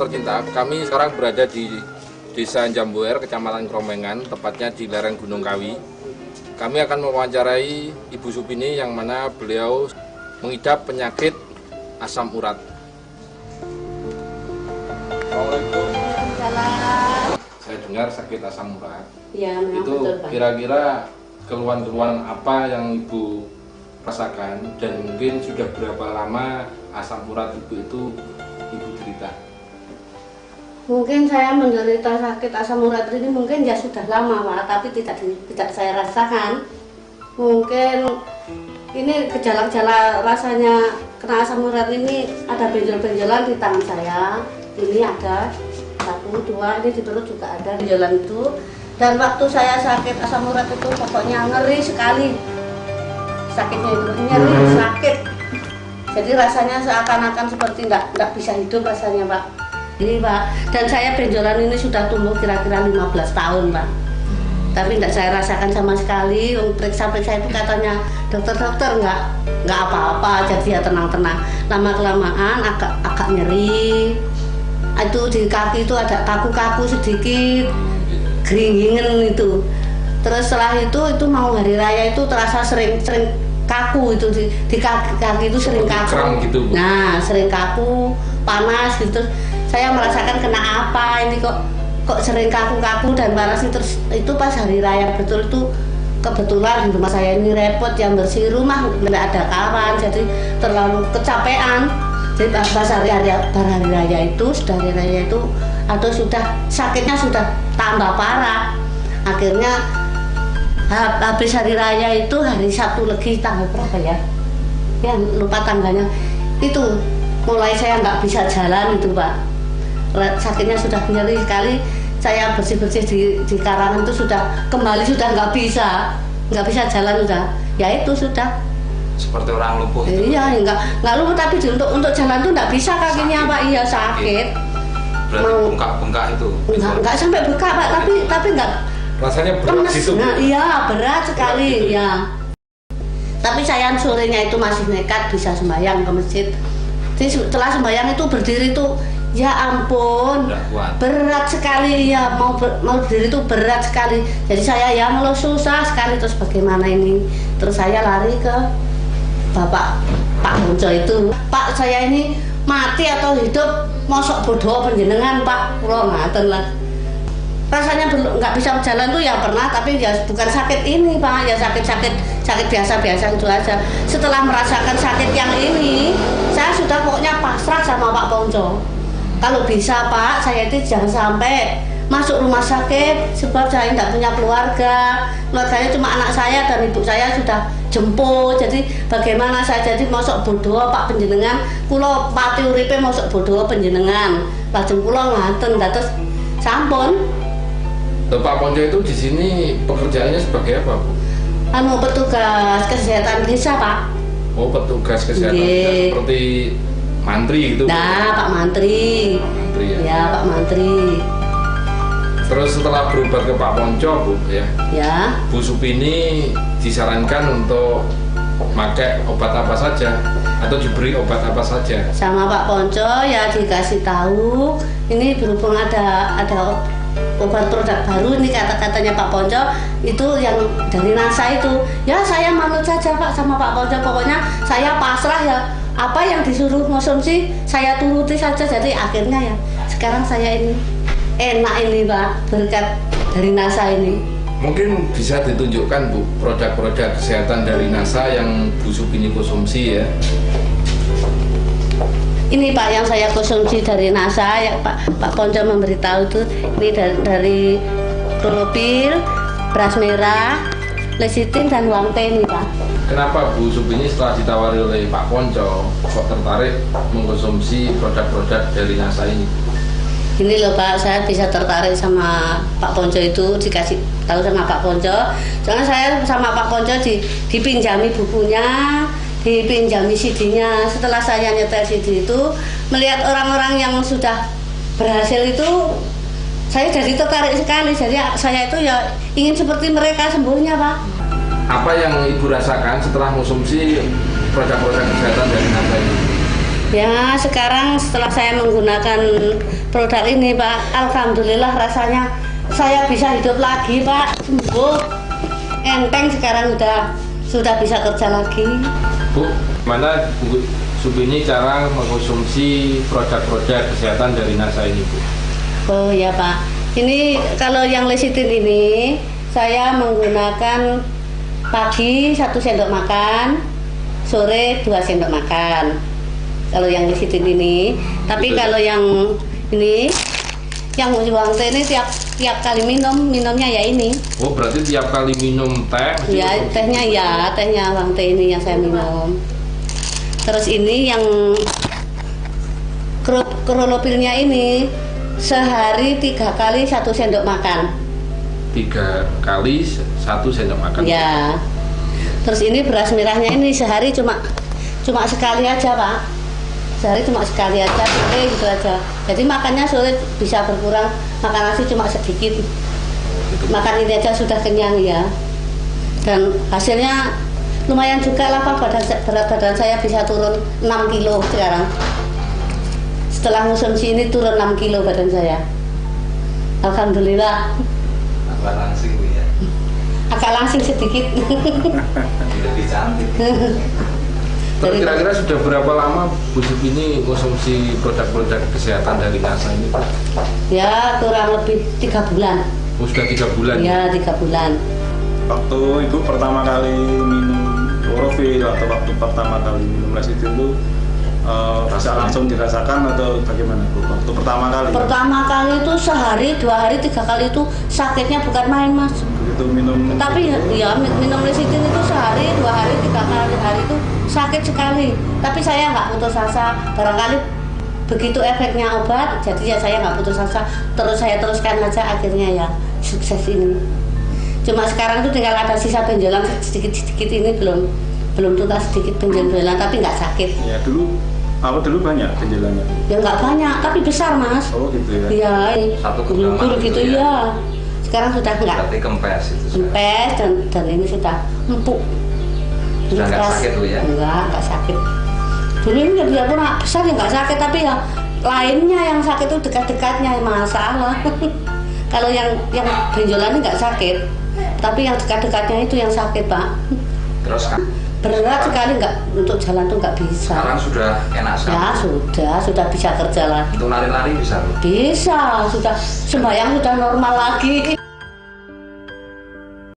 tercinta, kami sekarang berada di Desa Jambuer, Kecamatan Kromengan, tepatnya di lereng Gunung Kawi. Kami akan mewawancarai Ibu Supini yang mana beliau mengidap penyakit asam urat. Assalamualaikum. Saya dengar sakit asam urat. Ya, itu kira-kira keluhan-keluhan apa yang Ibu rasakan dan mungkin sudah berapa lama asam urat Ibu itu Ibu derita? Mungkin saya menderita sakit asam urat ini mungkin ya sudah lama Pak, tapi tidak saya rasakan. Mungkin ini gejala-gejala rasanya kena asam urat ini ada benjol-benjolan di tangan saya. Ini ada 1, 2, ini di perut juga ada benjolan itu. Dan waktu saya sakit asam urat itu pokoknya ngeri sekali. Sakitnya itu nyeri, sakit. Jadi rasanya seakan-akan seperti nggak bisa hidup rasanya Pak. Ini Pak, dan saya benjolan ini sudah tumbuh kira-kira 15 tahun Pak. Tapi tidak saya rasakan sama sekali. Periksa-periksa itu katanya dokter-dokter nggak apa-apa, jadi ya tenang-tenang. Lama-kelamaan agak nyeri. Itu di kaki itu ada kaku-kaku sedikit, geringingan itu. Terus setelah itu mau hari raya itu terasa sering kaku itu di kaki itu sering kaku. Gitu, nah sering kaku, panas gitu. Saya merasakan kena apa ini kok sering kaku-kaku dan panas itu pas hari raya betul itu. Kebetulan di rumah saya ini repot yang bersih rumah nggak ada kawan, jadi terlalu kecapean. Jadi pas hari raya itu sudah hari raya itu atau sudah sakitnya sudah tambah parah. Akhirnya habis hari raya itu hari Sabtu Legi tanggal berapa ya? Ya lupa tanggalnya. Itu mulai saya nggak bisa jalan itu Pak. Sakitnya sudah nyeri sekali. Saya bersih-bersih di karangan itu sudah kembali sudah nggak bisa jalan sudah. Ya itu sudah. Seperti orang lumpuh itu. Iya, nggak lumpuh tapi untuk jalan tuh nggak bisa kakinya Pak. Iya sakit. Berarti bengkak itu. Nggak sampai bengkak Pak, tapi nggak. Rasanya berat gitu. Nah, iya berat sekali ya. Tapi saya sorenya itu masih nekat bisa sembahyang ke masjid. Jadi setelah sembahyang itu berdiri tuh ya ampun berat sekali ya, mau berdiri itu berat sekali. Jadi saya ya ngeluh susah sekali. Terus bagaimana ini? Terus saya lari ke Pak Bonco itu. Pak saya ini mati atau hidup mosok bodoh penjenengan Pak, kula ngaten lah. Rasanya nggak bisa jalan tuh ya pernah, tapi ya bukan sakit ini Pak, ya sakit biasa-biasa itu aja. Setelah merasakan sakit yang ini, saya sudah pokoknya pasrah sama Pak Bonco. Kalau bisa Pak, saya itu jangan sampai masuk rumah sakit, sebab saya tidak punya keluarganya cuma anak saya dan ibu saya sudah jemput. Jadi bagaimana saya jadi masuk bodoh Pak penjenengan, kulo pati uripe masuk bodoh penjenengan, lajeng kulo ngaten dados sampun. Pak Ponco itu di sini pekerjaannya sebagai apa, Bu? Petugas kesehatan desa Pak. Oh, petugas kesehatan desa seperti mantri gitu. Nah, Pak Mantri. Pak Mantri ya. Ya, Pak Mantri. Terus setelah berobat ke Pak Ponco, Bu, ya. Ya. Bu Supini disarankan untuk pakai obat apa saja atau diberi obat apa saja? Sama Pak Ponco ya dikasih tahu, ini berhubung ada obat produk baru ini katanya Pak Ponco itu yang dari NASA itu. Ya saya manut saja Pak sama Pak Ponco, pokoknya saya pasrah ya, apa yang disuruh konsumsi saya turuti saja. Jadi akhirnya ya sekarang saya ini enak ini Pak, berkat dari NASA ini. Mungkin bisa ditunjukkan Bu produk-produk kesehatan dari NASA yang Bu Supini konsumsi ya. Ini Pak yang saya konsumsi dari NASA ya Pak Ponco memberitahu itu, ini dari klorofil, beras merah, lecitin dan wangte ini Pak. Kenapa Bu Supini setelah ditawari oleh Pak Ponco kok tertarik mengkonsumsi produk-produk dari NASA ini? Ini loh Pak, saya bisa tertarik sama Pak Ponco itu, dikasih tahu sama Pak Ponco. Soalnya saya sama Pak Ponco dipinjami bukunya, dipinjami CD-nya. Setelah saya nyetel CD itu, melihat orang-orang yang sudah berhasil itu, saya jadi tertarik sekali. Jadi saya itu ya ingin seperti mereka sembuhnya Pak. Apa yang Ibu rasakan setelah konsumsi produk-produk kesehatan dari NASA ini? Ya sekarang setelah saya menggunakan produk ini Pak. Alhamdulillah rasanya saya bisa hidup lagi Pak, sembuh, enteng sekarang sudah bisa kerja lagi. Bu, mana Bu Supini cara mengkonsumsi produk-produk kesehatan dari NASA ini Bu? Oh ya Pak, ini kalau yang lecitin ini saya menggunakan pagi 1 sendok makan, sore 2 sendok makan. Kalau yang lecitin ini, tapi kalau yang ini, yang Wang Teh ini tiap kali minumnya ya ini. Oh berarti tiap kali minum teh? Ya tehnya Wang Teh ini yang saya minum. Terus ini yang Krolopilnya ini sehari 3 kali 1 sendok makan. 3 kali 1 sendok makan. Ya. Terus ini beras merahnya ini sehari cuma sekali aja Pak. Sehari cuma sekali aja, gitu aja. Jadi makannya sore bisa berkurang, makan nasi cuma sedikit. Makan ini aja sudah kenyang ya. Dan hasilnya lumayan juga lah Pak, berat badan saya bisa turun 6 kilo sekarang. Setelah konsumsi ini turun 6 kilo badan saya. Alhamdulillah. Agak langsing Bu ya. Agak langsing sedikit. Lebih cantik. Terus kira-kira sudah berapa lama Bu Supini konsumsi produk-produk kesehatan dari NASA ini Pak? Ya kurang lebih 3 bulan. Oh, sudah 3 bulan? Ya 3 bulan. Waktu Ibu pertama kali minum klorofil atau waktu pertama kali minum lecitin itu bisa langsung dirasakan atau bagaimana Bu? Waktu pertama kali? Pertama kali itu sehari, 2 hari, 3 kali itu sakitnya bukan main Mas. Begitu minum. Tapi ya minum lecitin itu sehari, 2 hari, 3 kali itu sakit sekali. Tapi saya nggak putus asa. Barangkali begitu efeknya obat, jadi ya saya nggak putus asa. Terus saya teruskan aja, akhirnya ya sukses ini. Cuma sekarang itu tinggal ada sisa benjolan sedikit ini belum tuntas sedikit benjolan, tapi nggak sakit. Ya dulu banyak benjolannya. Ya nggak banyak, tapi besar Mas. Oh gitu ya. Iya, Satu gulung gitu gitu ya. Sekarang sudah enggak. Berarti kempes itu sudah. Kempes dan ini sudah empuk. Sudah nggak sakit Bu ya? Enggak sakit. Dulu ini dia pun besar ya nggak sakit, tapi ya lainnya yang sakit itu dekat-dekatnya masalah. Kalau yang benjolan nggak sakit, tapi yang dekat-dekatnya itu yang sakit Pak. Terus kan? Berat sekali, nggak untuk jalan tuh nggak bisa. Sekarang sudah enak sekali. Ya sudah bisa kerja lagi. Untuk lari-lari bisa Bu? Bisa, sudah sembahyang sudah normal lagi.